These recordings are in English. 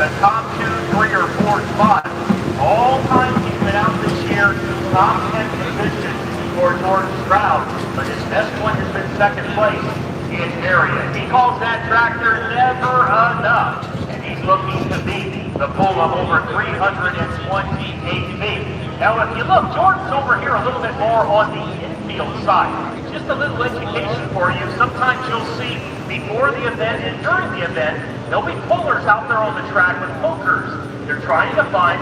the top 2, 3, or 4 spots. All time he's been out this year, top 10 position for Jordan Stroud, but his best one has been second place in area. He calls that tractor never enough, and he's looking to beat the bull of over 328 feet. Now, if you look, Jordan's over here a little bit more on the infield side. Just a little education for you. Sometimes you'll see before the event and during the event, there'll be pullers out there on the track with pokers. They're trying to find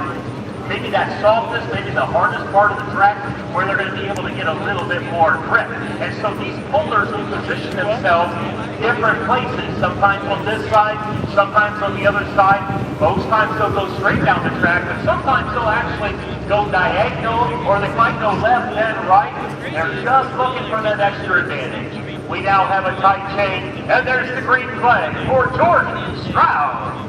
maybe that softness, maybe the hardest part of the track where they're going to be able to get a little bit more grip. And so these pullers will position themselves different places. Sometimes on this side, sometimes on the other side. Most times they'll go straight down the track, but sometimes they'll actually go diagonal, or they might go left and right. They're just looking for that extra advantage. We now have a tight chain, and there's the green flag for Jordan Stroud.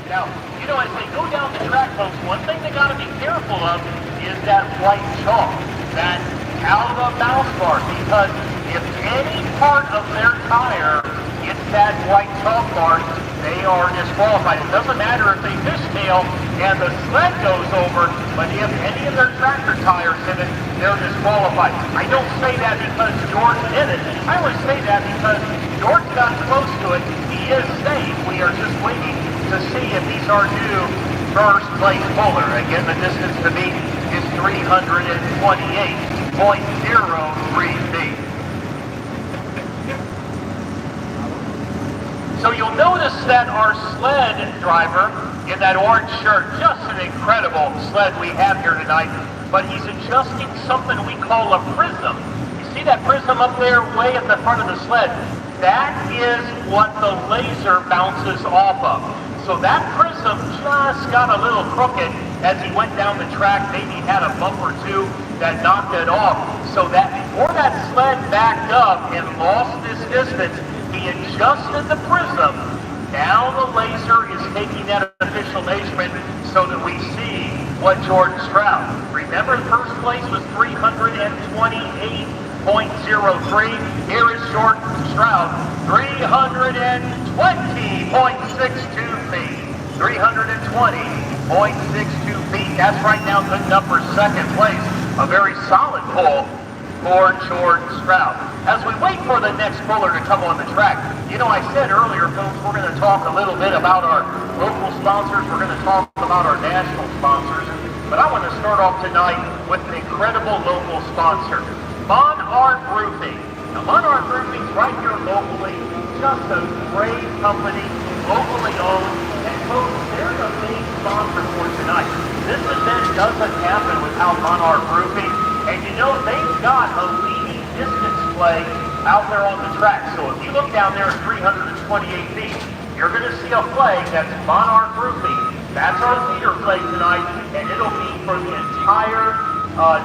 Now, you know, as they go down the track, folks, one thing they got to be careful of is that white chalk, that out of the mouse bar, because if any part of their tire gets that white chalk bar, they are disqualified. It doesn't matter if they fishtail and the sled goes over, but if any of their tractor tires hit it, they're disqualified. I don't say that because Jordan did it. I only say that because Jordan got close to it. He is safe. We are just waiting to see if he's our new first place puller. Again, the distance to beat is 328.03 feet. So you'll notice that our sled driver in that orange shirt, just an incredible sled we have here tonight, but he's adjusting something we call a prism. You see that prism up there way at the front of the sled? That is what the laser bounces off of. So that prism just got a little crooked as he went down the track. Maybe he had a bump or two that knocked it off. So that before that sled backed up and lost this distance, he adjusted the prism. Now the laser is taking that official measurement so that we see what Jordan Stroud. Remember, first place was 328.03. Here is Jordan Stroud, 320.62 feet. 320.62 feet. That's right now good enough for second place. A very solid pull for Jordan Stroud. As we wait for the next puller to come on the track, you know, I said earlier, folks, we're going to talk a little bit about our local sponsors. We're going to talk about our national sponsors. But I want to start off tonight with an incredible local sponsor, Monarch Roofing. Now, Monarch Roofing's right here locally, just a great company, locally owned, and folks, they're the main sponsor for tonight. This event doesn't happen without Monarch Roofing, and you know, they've got a leading distance flag out there on the track. So if you look down there at 328 feet, you're going to see a flag that's Monarch Roofing. That's our leader flag tonight, and it'll be for the entire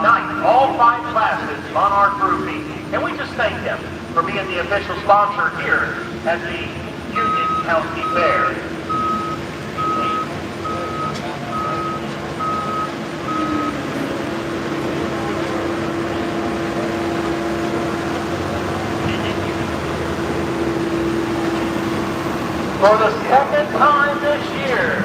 night, all 5 classes, Monarch Roofing. And we just thank them for being the official sponsor here at the Union County Fair. For the second time this year,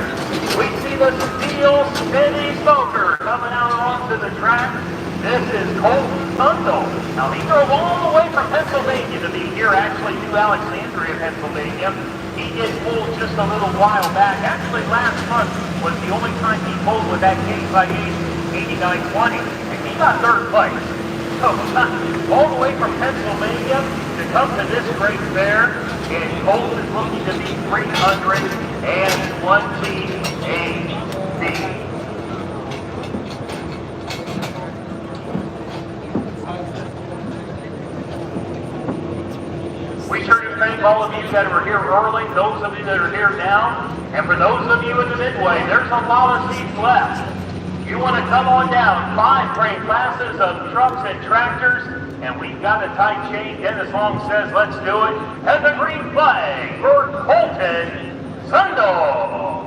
we see the Steel City Smoker coming out onto the track. This is Colton Sundle. Now, he drove all the way from Pennsylvania to be here, actually to Alexandria, Pennsylvania. He did pull just a little while back. Actually, last month was the only time he pulled with that case by 8920, and he got third place. So, all the way from Pennsylvania to come to this great fair, and Colton is looking to be 328 feet. We sure do thank all of you that were here early, those of you that are here now, and for those of you in the midway, there's a lot of seats left. You want to come on down, 5 great classes of trucks and tractors, and we've got a tight chain. Dennis Long says, let's do it. And the green flag for Colton Sundle.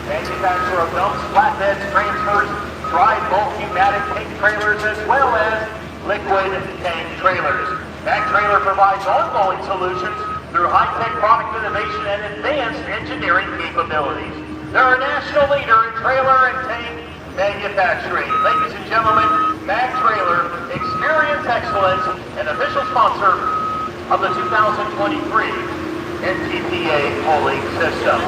Manufacturer of dumps, flatbeds, transfers, dry bulk pneumatic tank trailers, as well as liquid tank trailers. That trailer provides ongoing solutions through high-tech product innovation and advanced engineering capabilities. They're a national leader in trailer and tank manufacturing. Ladies and gentlemen, Mag Trailer, experience excellence, and official sponsor of the 2023 NTPA polling system.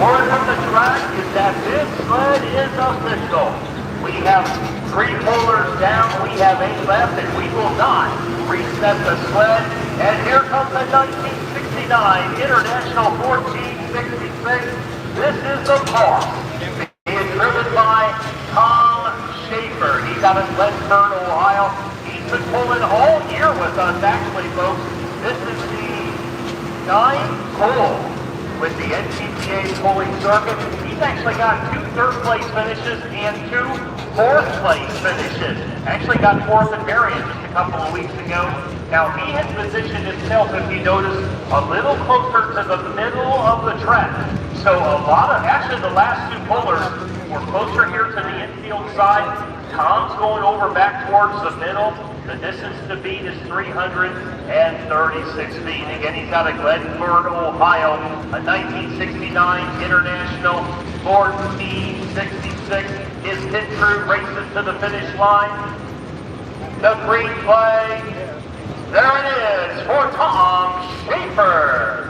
Word from the track is that this sled is official. We have 3 pullers down, we have 8 left, and we will not reset the sled. And here comes the 1969 International 1466. This is the car being driven by Tom Schaefer. He's out of Ledsburg, Ohio. He's been pulling all year with us, actually, folks. This is the 9th pull with the NTPA pulling circuit. He's actually got 2 third-place finishes and 2 fourth-place finishes. Actually got 4th in Marion just a couple of weeks ago. Now, he has positioned himself, if you notice, a little closer to the middle of the track. So actually the last 2 pullers were closer here to the infield side. Tom's going over back towards the middle. The distance to beat is 336 feet. Again, he's out of Glenburg, Ohio, a 1969 International 1466. His pit crew races to the finish line. The green flag, there it is for Tom Schaefer.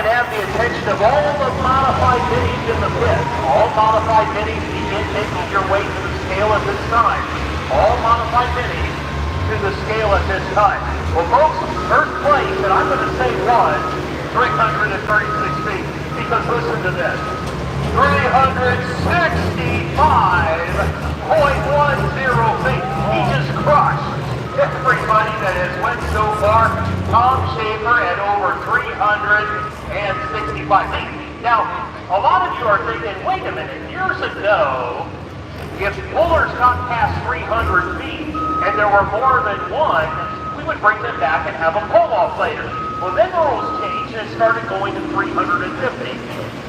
can have the attention of all the modified minis in the pit. All modified minis begin making your way to the scale at this time. All modified minis to the scale at this time. Well, folks, first place, and I'm going to say was 336 feet, because listen to this. 365.10 feet. He just crushed everybody that has went so far. Tom Schaefer at over 365 feet. Now, a lot of you are thinking, wait a minute, years ago, if pullers got past 300 feet and there were more than one, we would bring them back and have them pull off later. Well, then the rules changed and it started going to 350.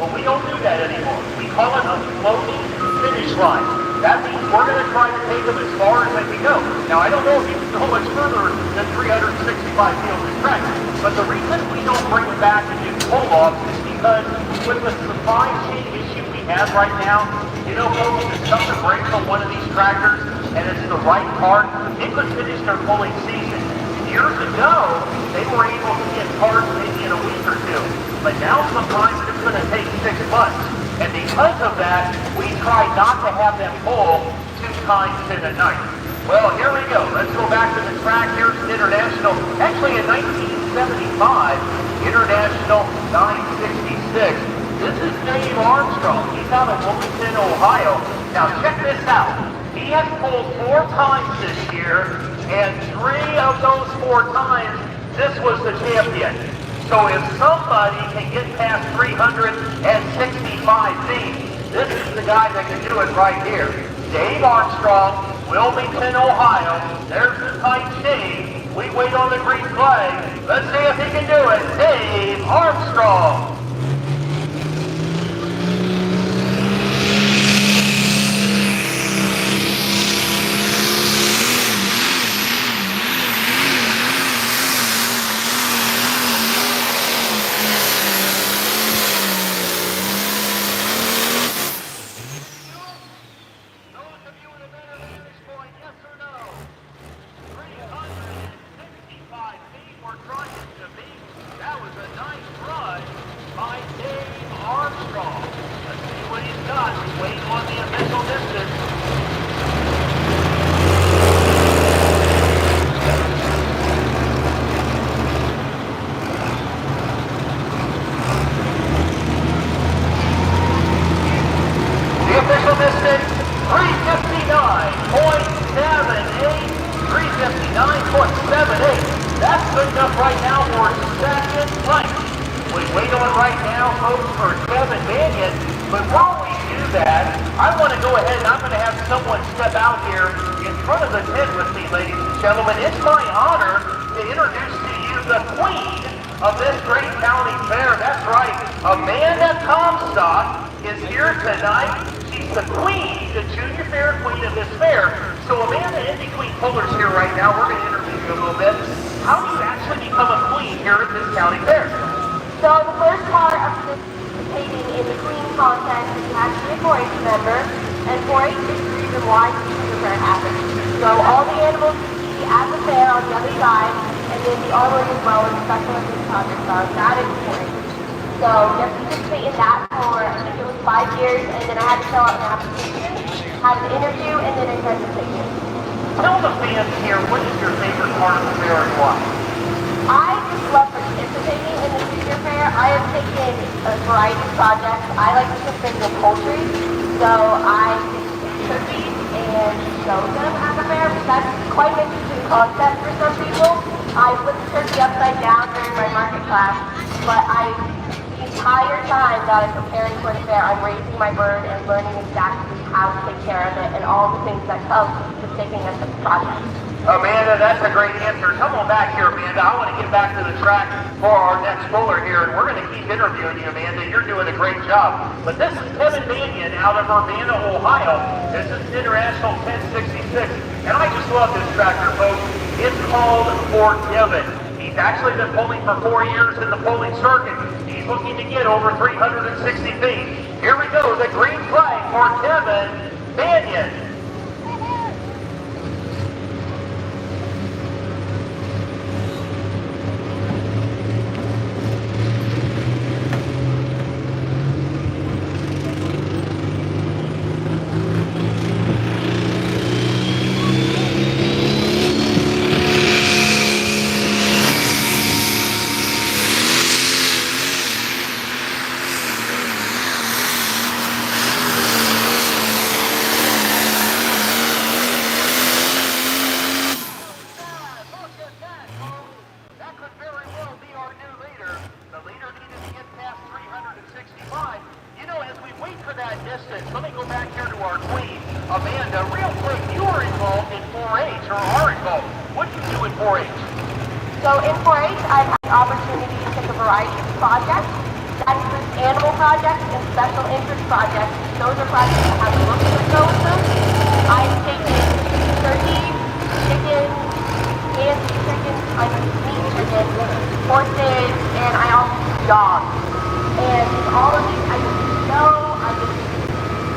Well, we don't do that anymore. We call it a floating finish line. That means we're going to try to take them as far as they can go. Now, I don't know if you can go much further than 365 feet on this track, but the reason we don't bring them back and do pull-offs is because with the supply chain issue we have right now, you know, folks, if something breaks on one of these tractors and it's the right part, it could finish their pulling season. Years ago, they were able to get parts maybe in a week or two, but now sometimes it's going to take 6 months. And because of that, we try not to have them pull 2 times in a night. Well, here we go. Let's go back to the track. Here's International. Actually, in 1975, International 966. This is Dave Armstrong. He's out of Wilmington, Ohio. Now, check this out. He has pulled 4 times this year, and 3 of those 4 times, this was the champion. So if somebody can get past 365 feet, this is the guy that can do it right here. Dave Armstrong, Wilmington, Ohio. There's the tight shade. We wait on the green flag. Let's see if he can do it. Dave Armstrong. That's good enough right now for second place. We wait on right now, folks, for Kevin Mannion. But while we do that, I want to go ahead and I'm going to have someone step out here in front of the tent with me, ladies and gentlemen. It's my honor to introduce to you the queen of this great county fair. That's right, Amanda Comstock is here tonight. She's the queen, the junior fair queen of this fair. So Amanda, Indy Queen Puller's here right now. We're going to interview you a little bit. How do you actually become a queen here at this county fair? So the first part of participating in the queen contest is you have to be a 4-H member, and 4-H is the reason why the junior fair happens. So all the animals you see at the fair on the other side, and then the armory as well as special event projects are, that is 4-H. So you have to participate in that for, I think it was 5 years, and then I had to fill out an application, had an interview, and then a presentation. Tell the fans here, what is your favorite part of the fair and why? I just love participating in the junior fair. I have taken a variety of projects. I like to cook things with poultry, so I take turkeys and show them at the fair. That's quite an interesting concept for some people. I put the turkey upside down during my market class, but the entire time that I'm preparing for the fair, I'm raising my bird and learning exactly how to take care of it and all the things that come with taking us to the project. Amanda, that's a great answer. Come on back here, Amanda. I want to get back to the track for our next puller here, and we're going to keep interviewing you, Amanda. You're doing a great job. But this is Kevin Mannion out of Urbana, Ohio. This is International 1066, and I just love this tractor, folks. It's called Fort Kevin. He's actually been pulling for 4 years in the pulling circuit. He's looking to get over 360 feet. Here we go, the green flag for Kevin Mannion. that distance. Let me go back here to our queen, Amanda. Real quick, you were involved in 4-H, or are involved. What do you do in 4-H? So in 4-H, I've had the opportunity to take a variety of projects. That includes animal projects and special interest projects. Those are projects that have looks that go with them. I've taken turkey, chicken, fancy chicken, meat chicken, horses, and I also do dogs. And all of these, I get to know, I get to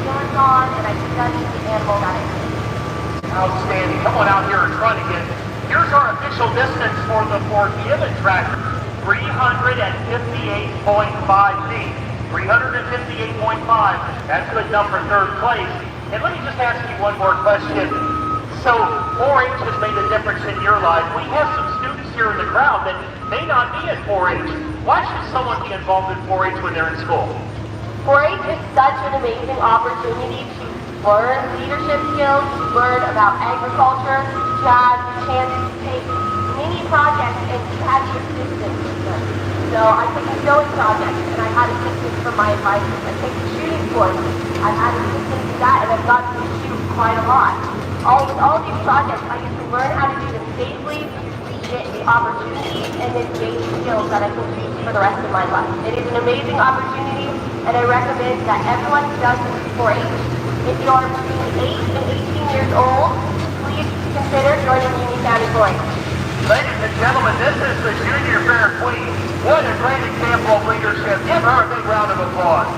hands-on, and I study the animal that I see. Outstanding. Come on out here and run again. Here's our official distance for the Forgiven Tractor. 358.5 feet. 358.5. That's good enough for third place. And let me just ask you one more question. So 4-H has made a difference in your life. We have some students here in the crowd that may not be at 4-H. Why should someone be involved in 4-H when they're in school? 4-H is such an amazing opportunity to learn leadership skills, to learn about agriculture, to have the chance to take mini projects and to have the assistance with them. So I take a sewing project and I had assistance from my advisors. I take a shooting course. I've had assistance in that and I've gotten to shoot quite a lot. With all these projects, I get to learn how to do them safely, get the opportunities, and then gain skills that I can use for the rest of my life. It is an amazing opportunity, and I recommend that everyone who does this 4-H. If you are between 8 and 18 years old, please consider joining Union County 4-H. Ladies and gentlemen, this is the Junior Fair Queen. What a great example of leadership. Give her a big round of applause.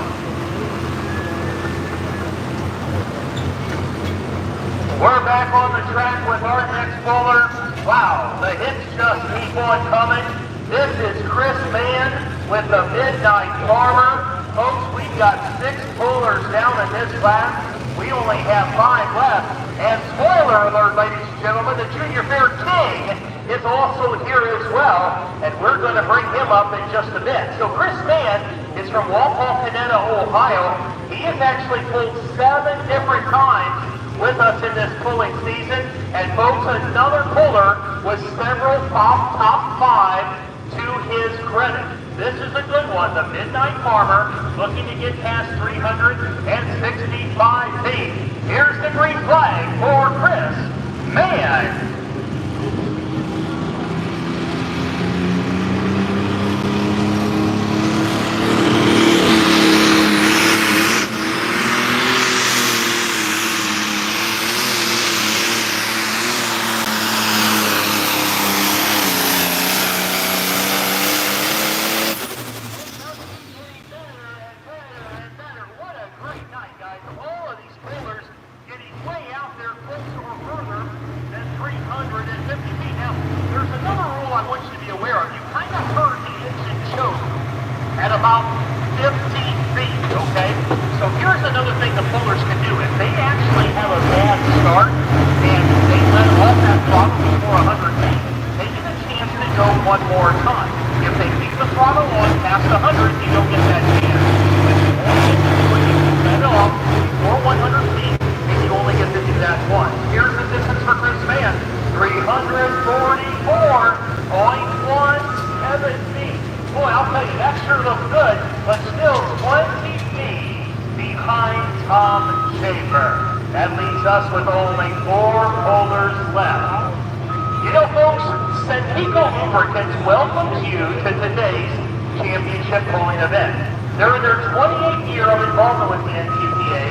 We're back on the track with our next bowler. Wow, the hits just keep on coming. This is Chris Mann with the Midnight Farmer. Folks, we've got 6 bowlers down in this class. We only have 5 left. And spoiler alert, ladies and gentlemen, the Junior Fair King is also here as well. And we're going to bring him up in just a bit. So Chris Mann is from Walpole-Canetta, Ohio. He has actually pulled 7 different times with us in this pulling season, and folks, another puller with several top 5 to his credit. This is a good one, the Midnight Farmer, looking to get past 365 feet. Here's the green flag for Chris Mann. At about 15 feet, okay? So here's another thing the pullers can do. If they actually have a bad start and they let off that throttle before 100 feet, they get a chance to go one more time. If they keep the throttle on past 100, you don't get that chance. But you only get to do it if you let off before 100 feet, and you only get to do that once. Here's the distance for Chris Mann, 344.17 feet. Boy, I'll tell you, that sure looks good, but still 20 feet behind Tom Schaefer. That leaves us with only 4 pullers left. You know, folks, Santico Lubricants welcomes you to today's championship pulling event. They're in their 28th year of involvement with the NTPA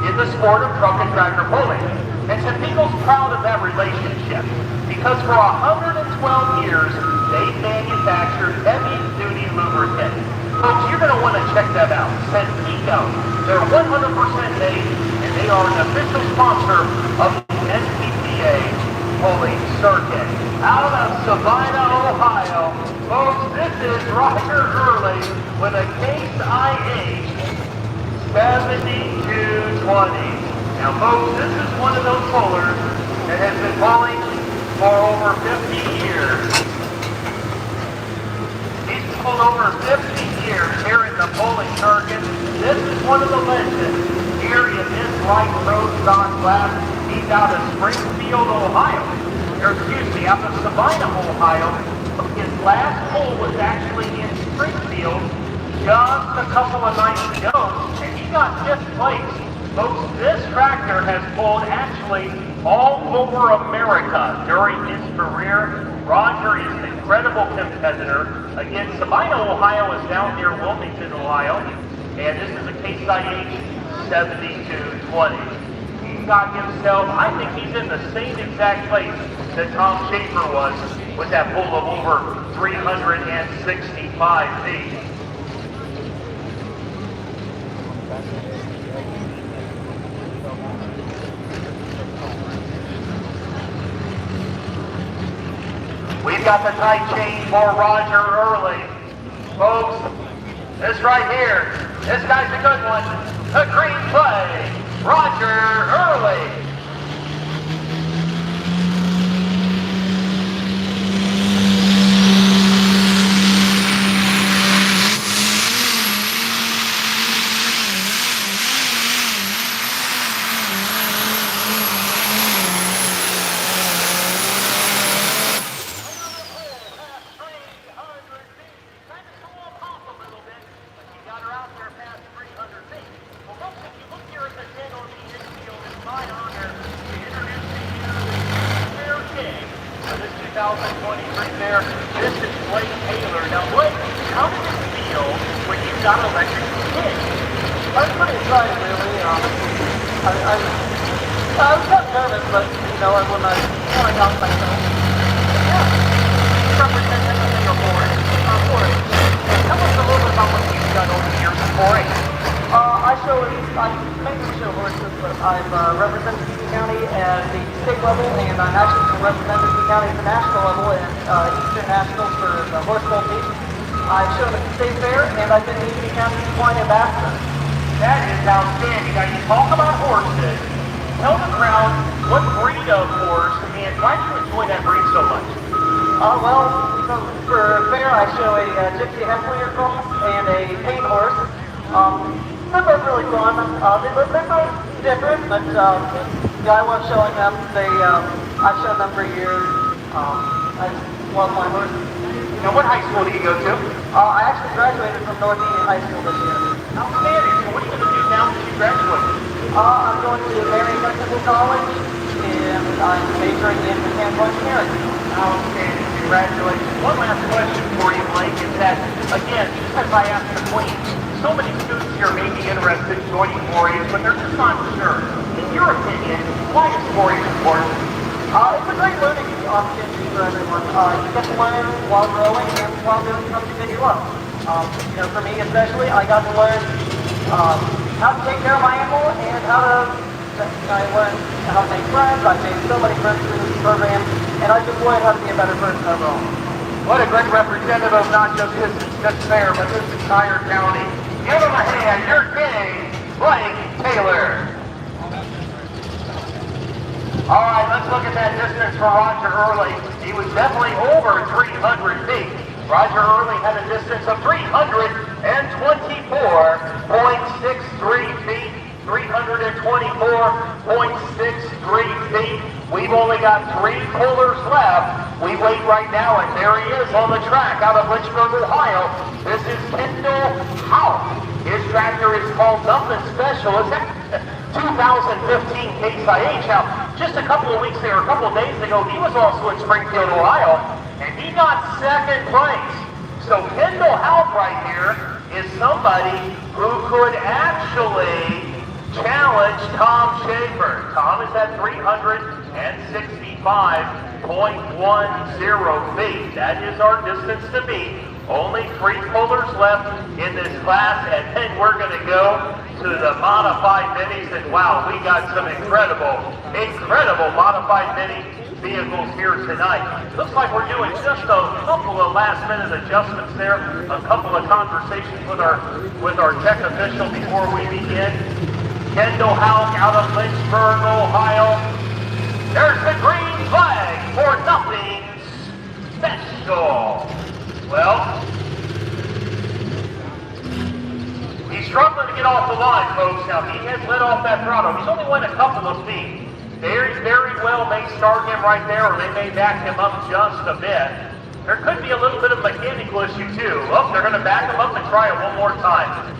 in the sport of truck and tractor pulling. And Santico's proud of that relationship because for 112 years, they've manufactured heavy-duty lubricant. Folks, you're going to want to check that out. Santico. They're 100% made, and they are an official sponsor of the NTPA pulling circuit. Out of Savannah, Ohio, folks, this is Roger Hurley with a Case IH 7220. Now, folks, this is one of those pullers that has been pulling for over 50 years. He's pulled over 50 years here in the pulling circuit. This is one of the legends here in this light road stock class. He's out of Springfield, Ohio. Or excuse me, out of Savannah, Ohio. His last pull was actually in Springfield just a couple of nights ago, and he got 5th place. Folks, this tractor has pulled actually all over America during his career. Roger is an incredible competitor. Again, Sabino, Ohio is down near Wilmington, Ohio. And this is a Case IH 7220. He got himself, I think he's in the same exact place that Tom Schaefer was with that pull of over 365 feet. We've got the tight chain for Roger Early. Folks, this right here, this guy's a good one. The green flag, Roger Early. There. This is Blake Taylor. Now, Blake, how did it feel when you got elected to win? I was pretty excited, really. I was kind of nervous, but, when I got myself. Yeah. You represent everything on board. Tell us a little bit about what you've done over the years in 4-H. I mainly show horses, but I've represented Eaton County at the state level, and I'm actually represented Eaton County at the national level in Eastern Nationals for the horse bull team. I've shown at the state fair, and I've been the Eaton County Equine Ambassador. That is outstanding. Now, you talk about horses. Tell the crowd what breed of horse, and why do you enjoy that breed so much? For fair, I show a Gypsy Hesslinger cross and a paint horse. They're both really fun. They're both different, but I love showing them. I've shown them for years. I love my horses. Now, what high school do you go to? I actually graduated from North Union High School this year. Outstanding. So what are you going to do now that you graduate? I'm going to Marion Technical College, and I'm majoring in mechanical engineering. Outstanding. Congratulations. One last question for you, Blake, is that, again, as I asked the Queen, so many students here may be interested in joining 4-H, but they're just not sure. In your opinion, why is 4-H important? It's a great learning opportunity for everyone. You get to learn while growing and while doing something that you love. For me especially, I got to learn how to take care of my animal and I learned how to make friends. I've made so many friends through this program, and I just learned how to be a better person overall. What a great representative of not just this fair, but this entire county. Give him a hand, your king, Blake Taylor. All right, let's look at that distance for Roger Early. He was definitely over 300 feet. Roger Early had a distance of 324.63 feet. 324.63 feet. We've only got 3 pullers left. We wait right now, and there he is on the track out of Lynchburg, Ohio. This is Kendall Houck. His tractor is called something special. It's that 2015 Case IH. Now, just a couple of days ago, he was also in Springfield, Ohio, and he got 2nd place. So Kendall Houck right here is somebody who could actually challenge Tom Schaefer. Tom is at 365.10 feet. That is our distance to beat. Only 3 pullers left in this class, and then we're going to go to the modified minis. And wow, we got some incredible modified mini vehicles here tonight. Looks like we're doing just a couple of last-minute adjustments there. A couple of conversations with our tech official before we begin. Kendall Houck out of Lynchburg, Ohio. There's the green flag for nothing special. Well, he's struggling to get off the line, folks. Now, he has let off that throttle. He's only went a couple of feet. They very well may start him right there, or they may back him up just a bit. There could be a little bit of mechanical issue, too. Oh, they're going to back him up and try it one more time.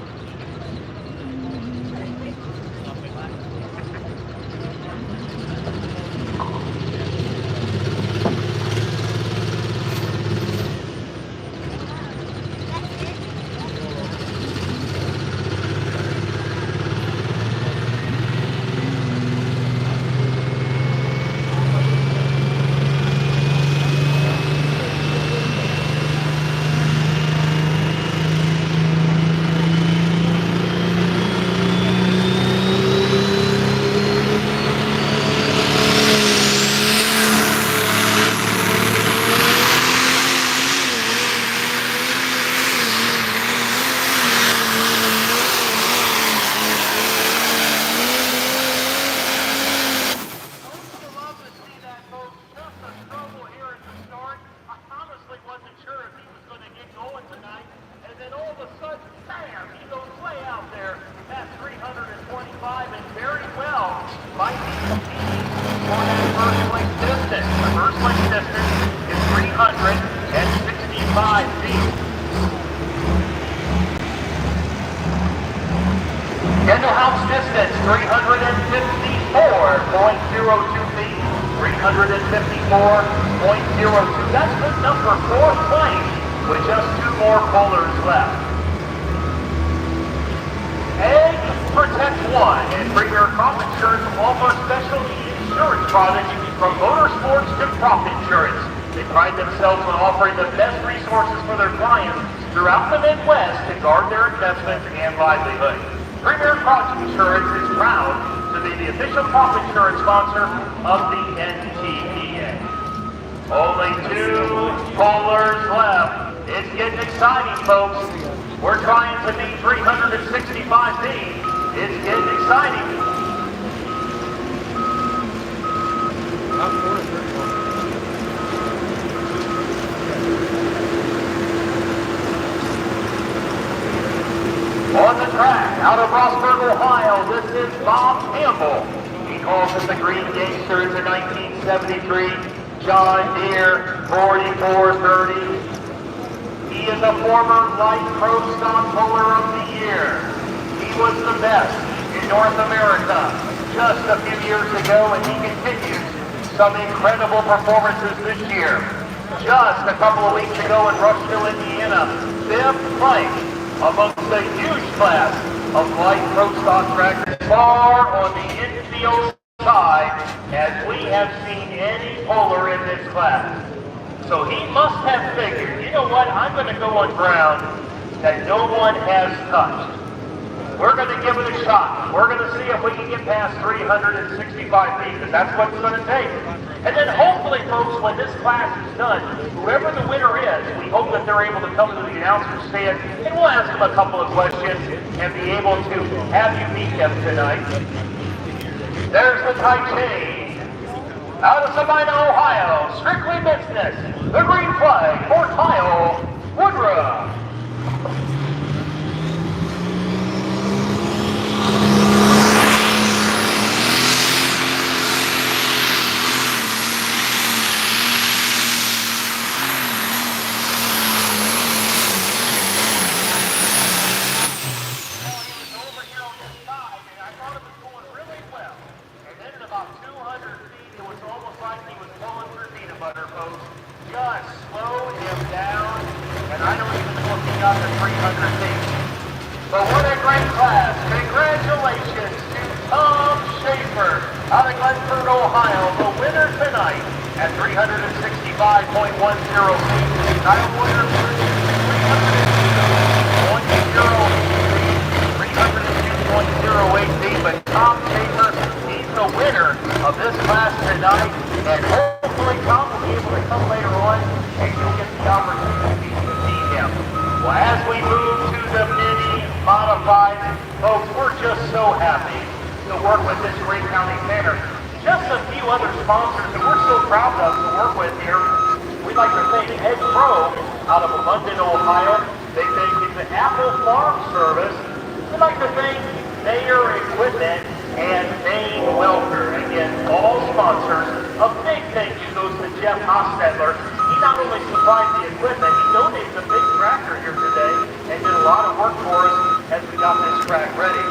cross distance, 354.02 feet. 354.02. That's good enough for fourth place with just 2 more pullers left. Egg Protect One and Premier Crop Insurance offer specialty insurance products from motorsports to crop insurance. They pride themselves on offering the best resources for their clients throughout the Midwest to guard their investments and livelihood. Premier Crop Insurance is proud to be the official crop insurance sponsor of the NTPA. Only 2 pullers left. It's getting exciting, folks. We're trying to beat 365 feet. It's getting exciting. On the track, out of Rossburg, Ohio, this is Bob Campbell. He calls it the Green Gangster. It's a 1973 John Deere 4430. He is a former light pro stock puller of the year. He was the best in North America just a few years ago, and he continues some incredible performances this year. Just a couple of weeks ago in Rushville, Indiana, 5th place amongst the huge class of light pro stock tractors, far on the infield side as we have seen any puller in this class. So he must have figured, you know what, I'm going to go on ground that no one has touched. We're going to give it a shot. We're going to see if we can get past 365 feet, because that's what it's going to take. And then hopefully, folks, when this class is done, whoever the winner is, we hope that they're able to come to the announcer's stand, and we'll ask them a couple of questions and be able to have you meet them tonight. There's the tight chain. Out of Sabina, Ohio, strictly business, the green flag for Kyle Woodruff. But what a great class. Congratulations to Tom Schaefer out of Glenford, Ohio, the winner tonight at 365.10 feet. Kyle Woodruff 302.08 feet, but Tom Schaefer, he's the winner of this class tonight, and hopefully Tom will be able to come later on and you'll get the opportunity to see him. Well, as we move to the mini modified, folks, we're just so happy to work with this Green County Fair. Just a few other sponsors that we're so proud of to work with here. We'd like to thank Ed Pro out of London, Ohio. They thank the Apple Farm Service. We'd like to thank Mayor Equipment and Maine Welker. Again, all sponsors. A big thank you goes to Jeff Hostetler. He not only supplied the equipment, he donated a big tractor here today and did a lot of work for us as we got this track ready.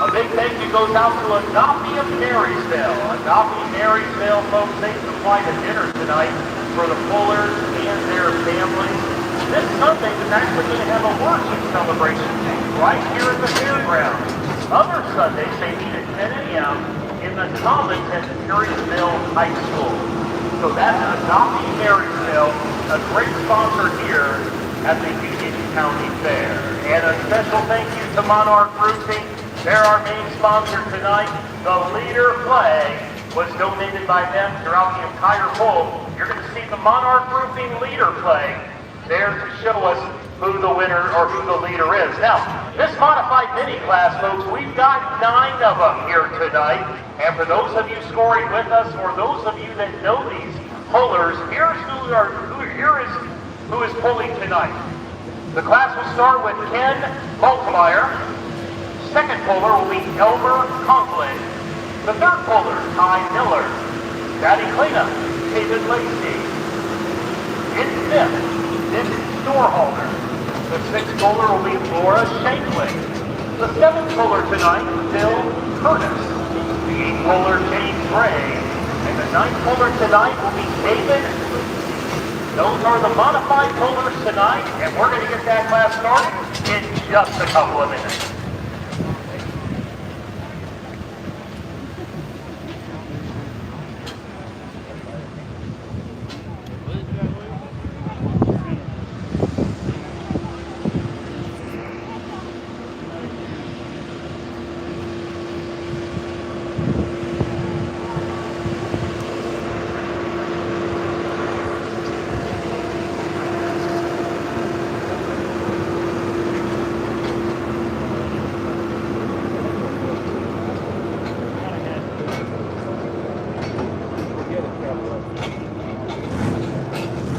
A big thank you goes out to Agape of Marysville. Agape Marysville, folks, they supplied a dinner tonight for the Fullers and their families. This Sunday is actually going to have a worship celebration right here at the fairgrounds. Other Sundays, they meet at 10 a.m. in the Commons at Marysville High School. So that's Agape Marysville, a great sponsor here at the Union County Fair. And a special thank you to Monarch Roofing. They're our main sponsor tonight. The leader flag was donated by them throughout the entire poll. You're going to see the Monarch Roofing leader flag there to show us who the winner or who the leader is. Now, this modified mini class, folks, we've got 9 of them here tonight. And for those of you scoring with us, or those of you that know these pullers, here is pulling tonight. The class will start with Ken Multimeyer. Second puller will be Elmer Conklin. The third puller, Ty Miller. Daddy cleanup, David Lacey. In fifth, Nick Storeholder. The sixth puller will be Laura Shankly. The 7th puller tonight, Bill Curtis. The 8th puller, James Gray. And the 9th puller tonight will be David. Those are the modified pullers tonight, and we're going to get that class started in just a couple of minutes.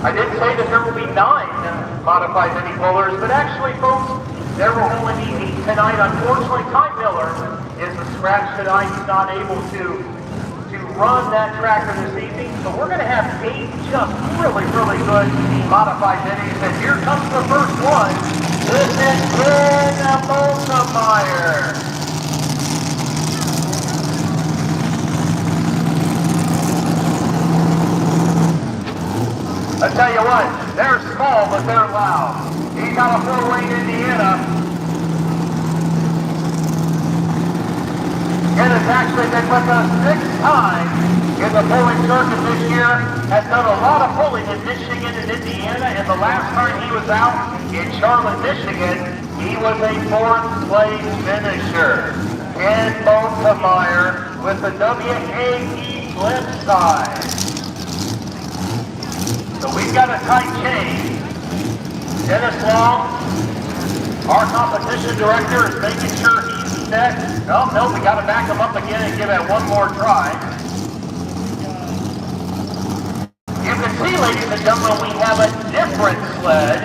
I did say that there will be 9 modified mini pullers, but actually, folks, there will only be 8 tonight. Unfortunately, Ty Miller is a scratch tonight. He's not able to run that tractor this evening, so we're going to have 8 just really, really good modified minis. And here comes the first one. This is Ben Boltemeyer. I tell you what, they're small, but they're loud. He's out of Fort Wayne, Indiana. And has actually been with us 6 times in the pulling circuit this year. Has done a lot of pulling in Michigan and Indiana. And the last time he was out in Charlotte, Michigan, he was a 4th place finisher. Ken Boltemeyer with the WAE flip side. So we've got a tight chain. Dennis Long, our competition director, is making sure he's set. Oh, no, we got to back him up again and give it one more try. You can see, ladies and gentlemen, we have a different sled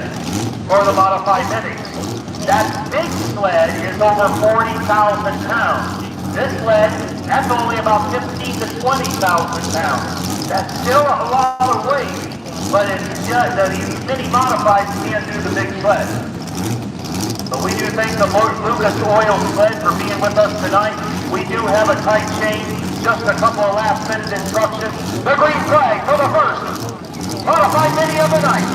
for the modified minis. That big sled is over 40,000 pounds. This sled, that's only about 15,000 to 20,000 pounds. That's still a lot of weight. But it's just that these mini modifieds can't do the big sled. But we do thank the Lucas Oil sled for being with us tonight. We do have a tight chain. Just a couple of last minute instructions. The green flag for the first modified mini of the night.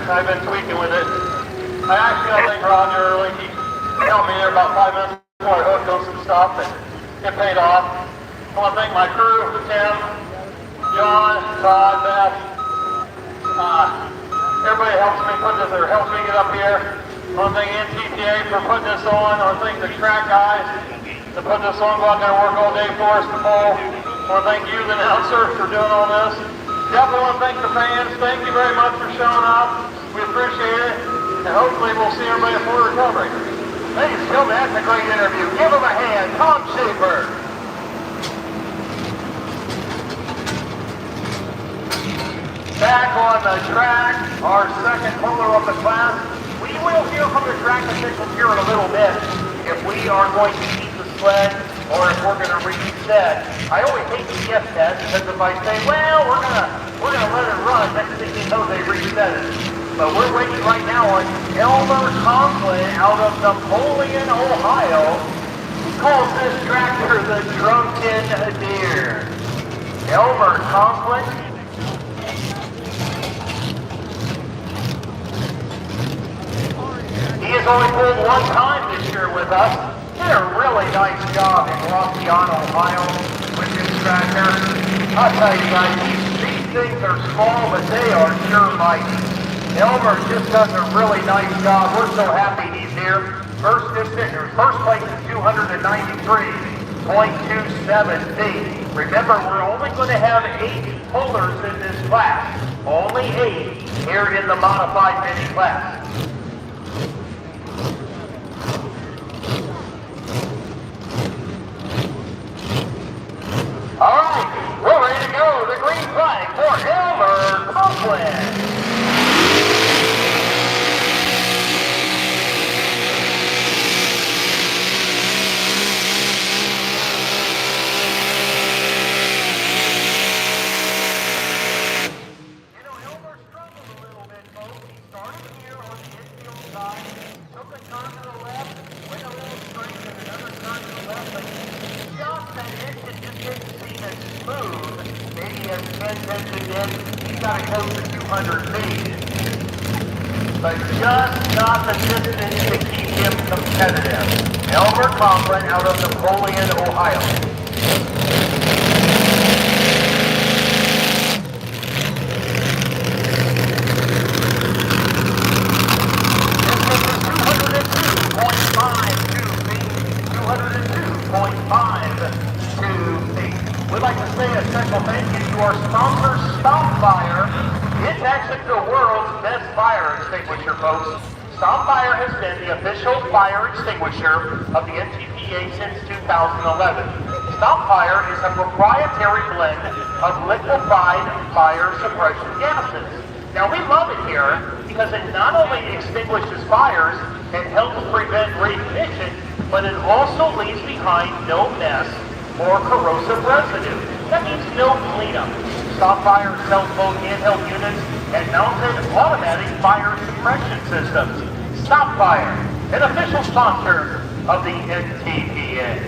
I've been tweaking with it. I actually got to thank Roger early. He helped me there about 5 minutes before I hooked on some stuff, and it paid off. I want to thank my crew, Tim, John, Todd, Beth. Everybody helps me put this, or helps me get up here. I want to thank NTTA for putting this on. I want to thank the track guys to put this on, go out there and work all day for us to pull. I want to thank you, the announcer, for doing all this. Definitely want to thank the fans. Thank you very much for showing up. We appreciate it, and hopefully we'll see everybody at full recovery. Ladies and gentlemen, that's a great interview. Give him a hand, Tom Schaefer. Back on the track, our second puller of the class. We will hear from the track officials here in a little bit if we are going to keep the sled or if we're going to reset. I always hate to guess that because if I say, well, we're gonna let it run, next thing you know they reset it. But we're waiting right now on Elmer Conklin out of Napoleon, Ohio. He calls this tractor the Drunken Deer. Elmer Conklin. He has only pulled one time this year with us. Did a really nice job in Rockion, Ohio with this tractor. I'll tell you guys, these things are small, but they are sure mighty. Elmer just does a really nice job. We're so happy he's here. First place is 293.27 feet. Remember, we're only going to have 8 pullers in this class. Only 8 here in the modified mini class. All right, we're ready to go. The green flag for Elmer Conklin. He's got it close to 200 feet, but just not the distance to keep him competitive. Elmer Conklin out of Napoleon, Ohio. We'd like to say a special thank you to our sponsor, Stop Fire. It's actually the world's best fire extinguisher, folks. Stop Fire has been the official fire extinguisher of the NTPA since 2011. Stop Fire is a proprietary blend of liquefied fire suppression gases. Now, we love it here because it not only extinguishes fires and helps prevent reignition, but it also leaves behind no mess or corrosive residue. That means no cleanup. Stop Fire sells both handheld units and mounted automatic fire suppression systems. Stop Fire, an official sponsor of the NTPA.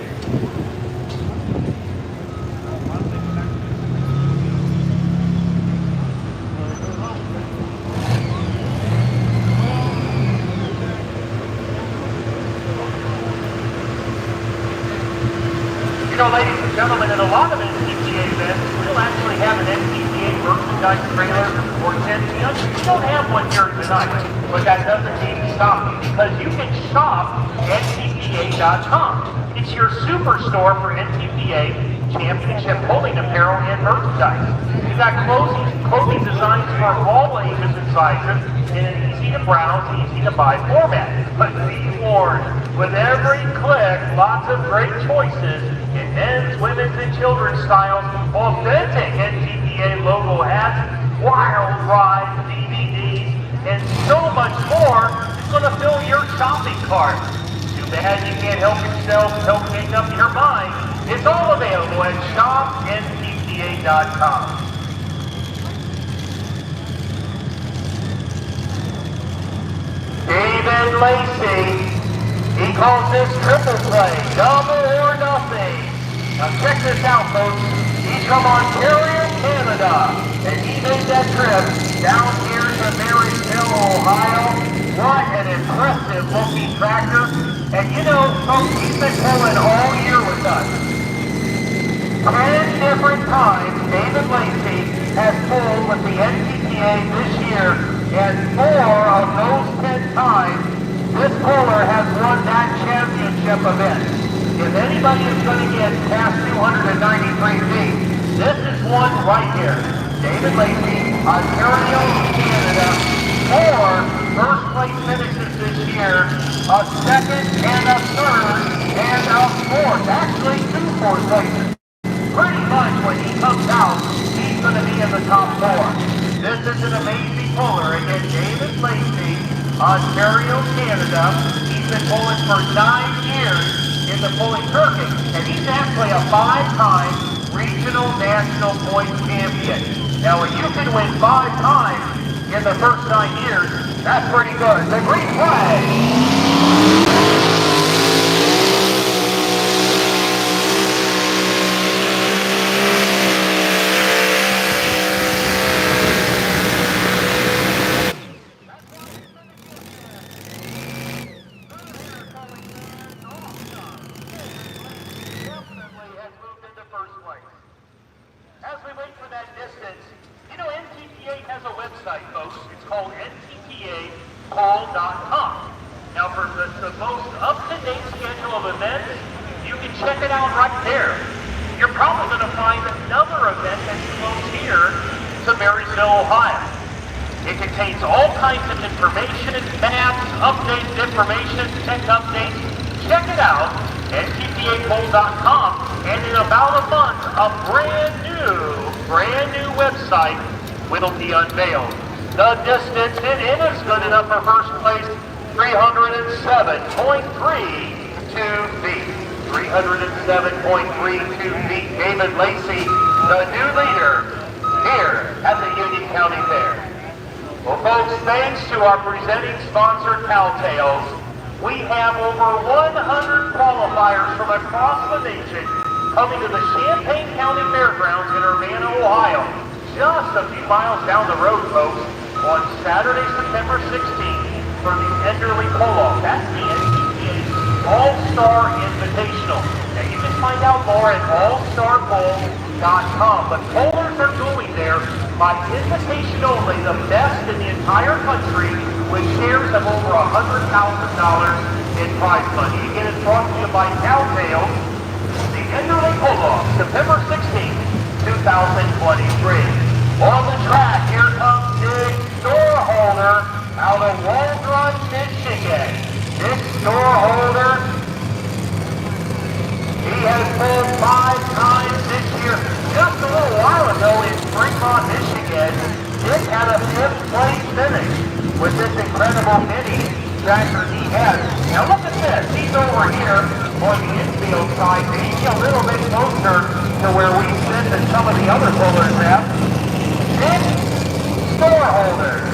You know, ladies and gentlemen, in a lot of NTPA events, we'll actually have an NTPA merchandise trailer or tent. You know, we don't have one here tonight, but that doesn't mean to stop you because you can shop ntpa.com. It's your superstore for NTPA championship pulling apparel and merchandise. We've got clothing designs for all ages and sizes in an easy to browse, easy to buy format. But be warned, with every click, lots of great choices in men's, women's, and children's styles, authentic NTPA logo hats, wild rides, DVDs, and so much more is going to fill your shopping cart. Too bad you can't help yourself, help make up your mind. It's all available at shopntpa.com. David Lacey, he calls this triple play, double or nothing. Now check this out, folks. He's from Ontario, Canada, and he made that trip down here to Marysville, Ohio. What an impressive looking tractor. And you know, folks, he's been pulling all year with us. 10 different times David Lacey has pulled with the NTPA this year, and 4 of those 10 times, this puller has won that championship event. If anybody is going to get past 293 feet, this is one right here. David Lacey, Ontario, Canada, 4 first place finishes this year, a second and a third and a fourth. Actually, 2 fourth places. Pretty much when he comes out, he's going to be in the top 4. This is an amazing puller. Again, David Lacey, Ontario, Canada. He's been pulling for 9 years in the pulling circuit, and he's actually a 5-time regional national point champion. Now, when you can win 5 times, in the first 9 years. That's pretty good. The green flag. As we wait for that distance, you know, NTPA has a website, folks. It's called ntpacall.com. Now, for the most up-to-date schedule of events, you can check it out right there. You're probably going to find another event that's close here to Marysville, Ohio. It contains all kinds of information, maps, updated information, tech updates. Check it out, ntpacall.com, and in about a month, a brand new website will be unveiled. The distance it is good enough for first place, 307.32 feet. 307.32 feet. David Lacey, the new leader here at the Union County Fair. Well, folks, thanks to our presenting sponsor, Cowtails, we have over 100 qualifiers from across the nation coming to the Champaign County Fairgrounds in Urbana, Ohio, just a few miles down the road, folks, on Saturday, September 16th for the Enderley Pull-Off. That's the NTPA's All-Star Invitational. Now, you can find out more at allstarpoll.com, but pollers are going there by invitation only, the best in the entire country, with shares of over $100,000 in prize money. Again, it's brought to you by Cowtails, the Enderley Pull-Off, September 16th, 2023. On the track, here comes Dick Storeholder out of Waldron, Michigan. Dick Storeholder, he has pulled 5 times this year. Just a little while ago in Fremont, Michigan, Dick had a 5th place finish with this incredible mini tractor he has. Now look at this. He's over here on the infield side, maybe a little bit closer to where we sit than some of the other pullers have. Dick Storeholder.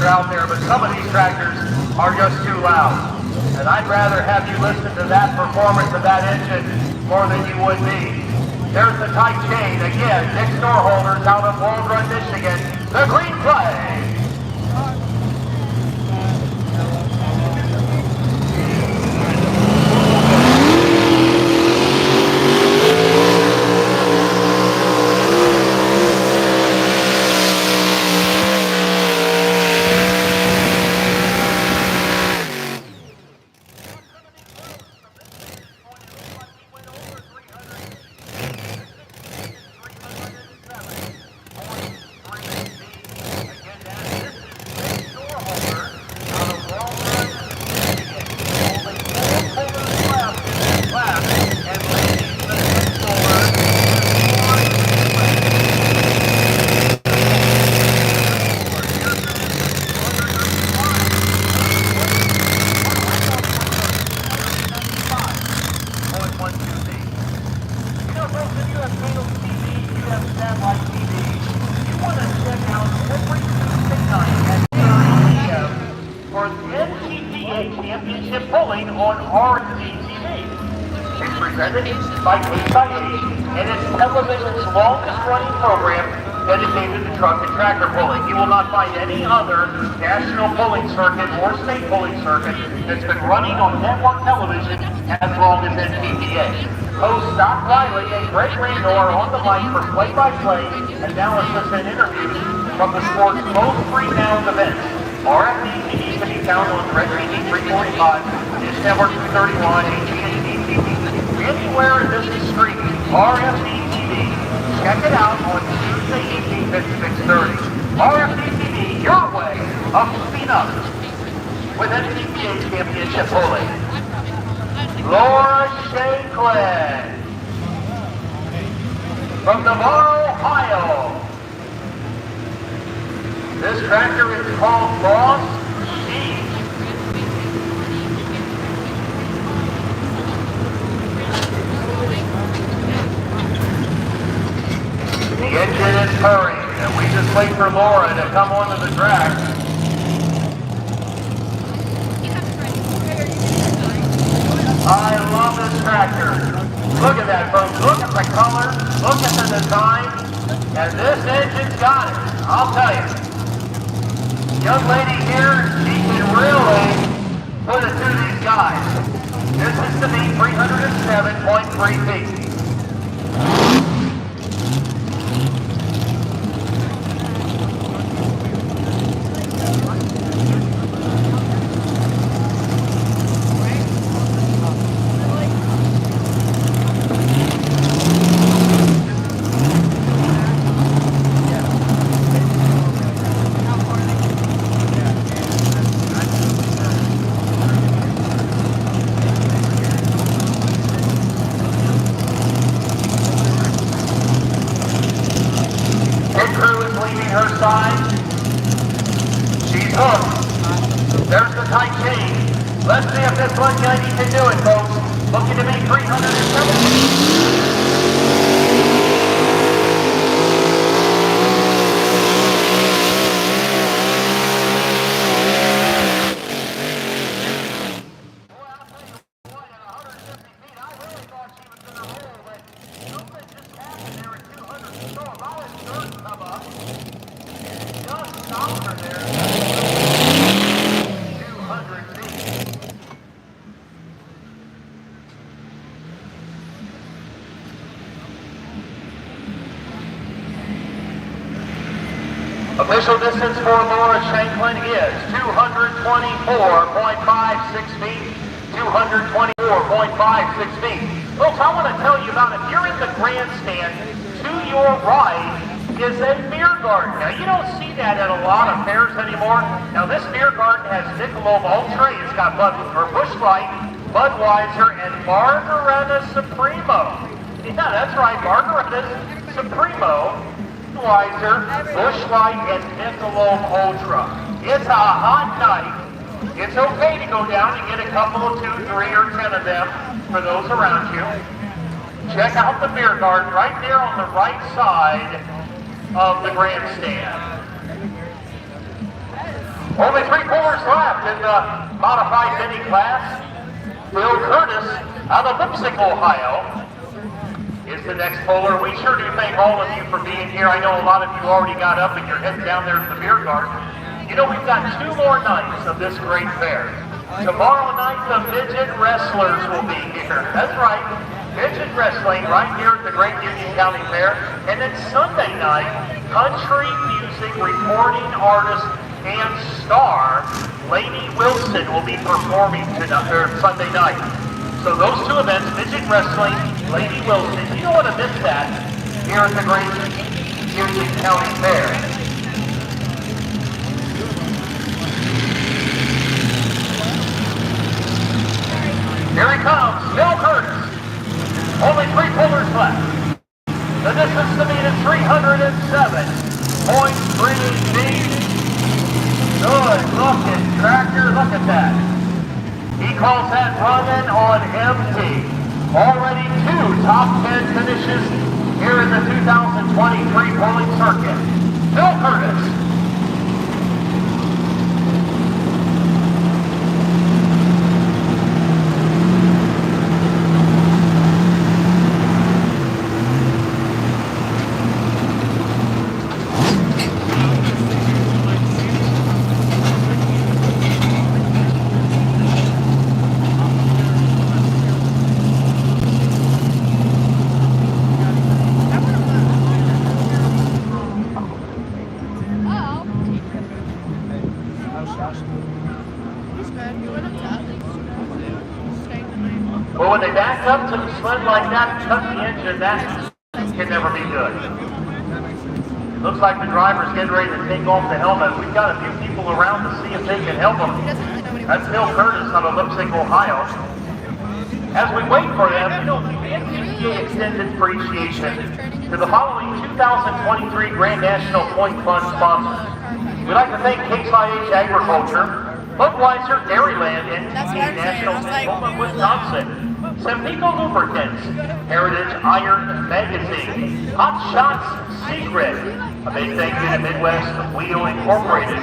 Out there, but some of these tractors are just too loud. And I'd rather have you listen to that performance of that engine more than you would me. There's the tight chain. Again, Dick Storeholder's out of Waldron, Michigan. The green flag. Championship Pulling on RCTV. It's presented by Case by Case, and it's television's longest-running program dedicated to truck and tractor pulling. You will not find any other national pulling circuit or state pulling circuit that's been running on network television as long as NTPA. Hosts Doc Riley and Greg Randall are on the mic for play-by-play analysis and interviews from the sport's most renowned events. RFD-TV can be found on Red TV 345, Dish Network 231, AT&T TV. Anywhere in this street, RFD-TV. Check it out on Tuesday evening at 6:30. RFD-TV, your way of moving up with NCPA Championship Bowling. Laura Shankland from Navarre, Ohio. This tractor is called Boss Sheep. The engine is purring, and we just wait for Laura to come onto the track. I love this tractor. Look at that, folks. Look at the color. Look at the design. And this engine's got it. I'll tell you. Young lady here, she can really put it to these guys. This is to be 307.3 feet. Her side. She's hooked. There's the tight chain. Let's see if this one lady can do it, folks. Looking to be 370. Official distance for Laura Shanklin is 224.56 feet. 224.56 feet. Folks, I want to tell you about, if you're in the grandstand, to your right is a beer garden. Now, you don't see that at a lot of fairs anymore. Now, this beer garden has Michelob Ultra. It's got Busch Light, Budweiser, and Margarita Supremo. Yeah, that's right, Margarita Supremo. Budweiser, Busch Light, and Michelob Ultra. It's a hot night. It's okay to go down and get a couple of 2, 3, or 10 of them for those around you. Check out the beer garden right there on the right side of the grandstand. Only 3 pullers left in the modified mini class. Bill Curtis out of Lipsick, Ohio, is the next puller. We sure do thank all of you for being here. I know a lot of you already got up and you're heading down there to the beer garden. You know, we've got 2 more nights of this great fair. Tomorrow night, the midget wrestlers will be here. That's right, midget wrestling right here at the Great Union County Fair. And then Sunday night, country music recording artist and star Lady Wilson will be performing tonight, Sunday night. So those 2 events, midget wrestling, Lady Wilson, you don't want to miss that here at the Great Union County Fair. Here he comes, Bill Curtis. Only 3 pullers left. The distance to beat is 307.3 feet. Good looking tractor, look at that. He calls that running on empty. Already 2 top 10 finishes here in the 2023 bowling circuit. Bill Curtis. up to the sled like that and cut the engine, that can never be good. Looks like the driver's getting ready to take off the helmet. We've got a few people around to see if they can help him. That's Bill Curtis out of Leipzig, Ohio. As we wait for them, the NTPA extended appreciation to the following 2023 Grand National Point Fund sponsors. We'd like to thank Case IH Agriculture, Budweiser Dairyland, NTPA National Tacoma, Wisconsin, Sempico Lubricants, Heritage Iron Magazine, Hot Shots Secret, a big thank you to Midwest Wheel Incorporated,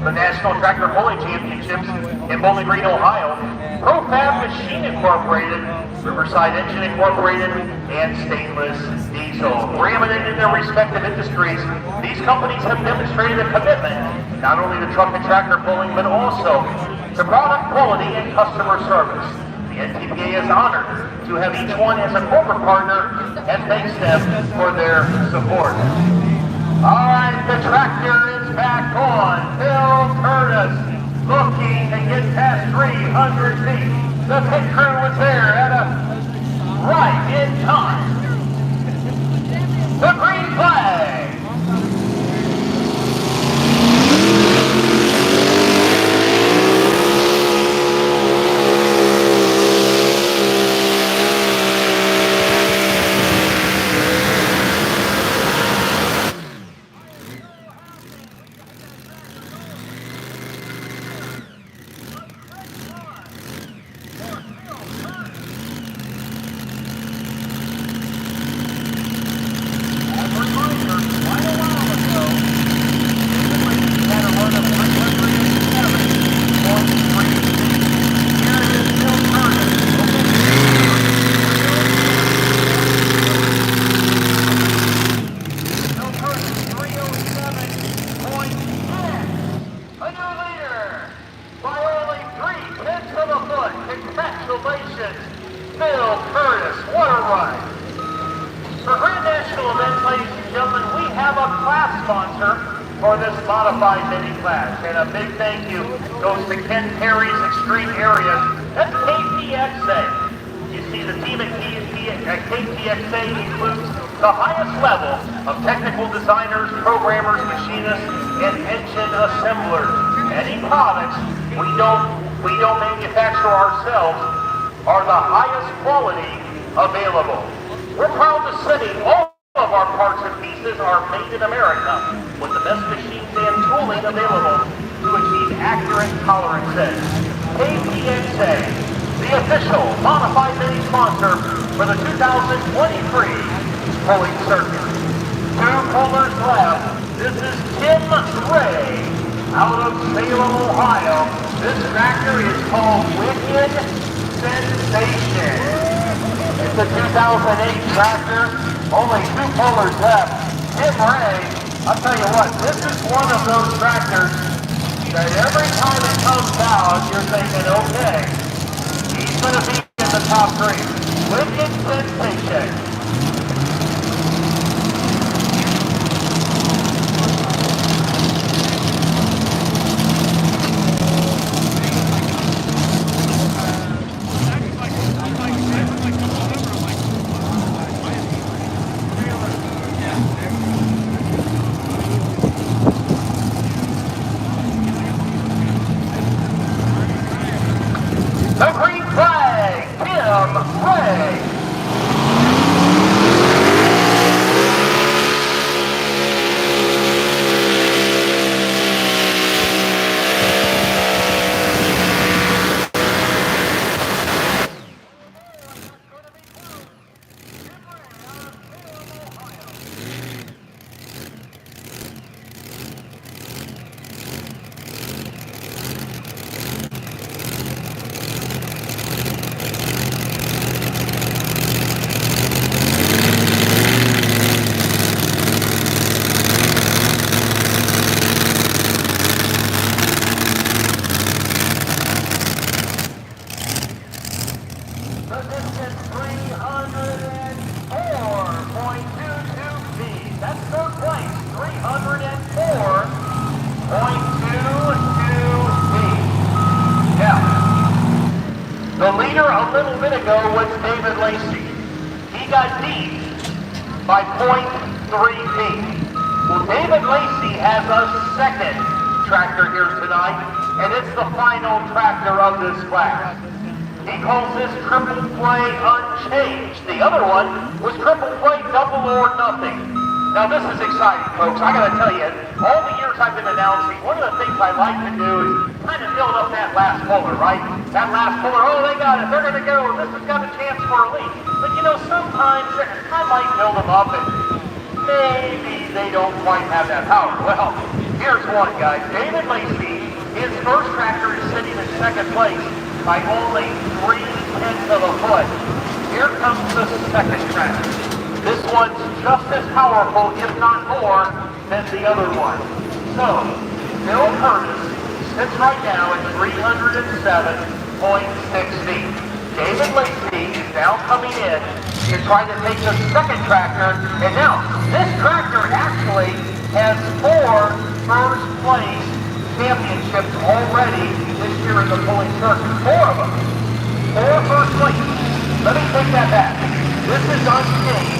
the National Tractor Pulling Championships in Bowling Green, Ohio, ProFab Machine Incorporated, Riverside Engine Incorporated, and Stainless Diesel. Preeminent in their respective industries, these companies have demonstrated a commitment not only to truck and tractor pulling, but also to product quality and customer service. The NTPA is honored to have each one as a corporate partner and thanks them for their support. All right, the tractor is back on. Bill Curtis looking to get past 300 feet. The pit crew was there at a right in time. The green flag. Congratulations, Bill Curtis. What a ride. For Grand National event, ladies and gentlemen, we have a class sponsor for this modified mini class. And a big thank you goes to Ken Perry's Extreme Areas. That's KPXA. You see, the team at KPXA includes the highest level of technical designers, programmers, machinists, and engine assemblers. Any products we don't manufacture ourselves are the highest quality available. We're proud to say all of our parts and pieces are made in America with the best machines and tooling available to achieve accurate tolerances. KPXA, the official modified mini sponsor for the 2023 pulling circuit. 2 pullers left. This is Tim Ray out of Salem, Ohio. This tractor is called Wicked Sensation. It's a 2008 tractor, only 2 pullers left. Tim Ray, I'll tell you what, this is one of those tractors that every time it comes out, you're thinking, okay, he's going to be in the top 3. Wicked Sensation. The green flag, Tim Ray. The distance 304.22 feet. That's third place, 304.22 feet. Now, the lead leader a little bit ago was David Lacey. He got beat by .3 feet. Well, David Lacey has a second tractor here tonight, and it's the final tractor of this class. He calls this triple play unchanged. The other one was triple play double or nothing. Now this is exciting, folks. I gotta tell you, all the years I've been announcing, one of the things I like to do is kind of build up that last puller, right? That last puller, oh, they got it, they're gonna go, this has got a chance for a lead. But you know, sometimes I might build them up and maybe they don't quite have that power. Well, here's one, guys. David Lacey, his first tractor is sitting in second place by only 3/10 of a foot. Here comes the second tractor. This one's just as powerful, if not more, than the other one. So, Bill Curtis sits right now at 307.6 feet. David Lacey is now coming in to try to take the second tractor. And now, this tractor actually has 4 first place championships already this year in the pulling circuit. 4 of them. 4 first place. Let me take that back. This is unchanged.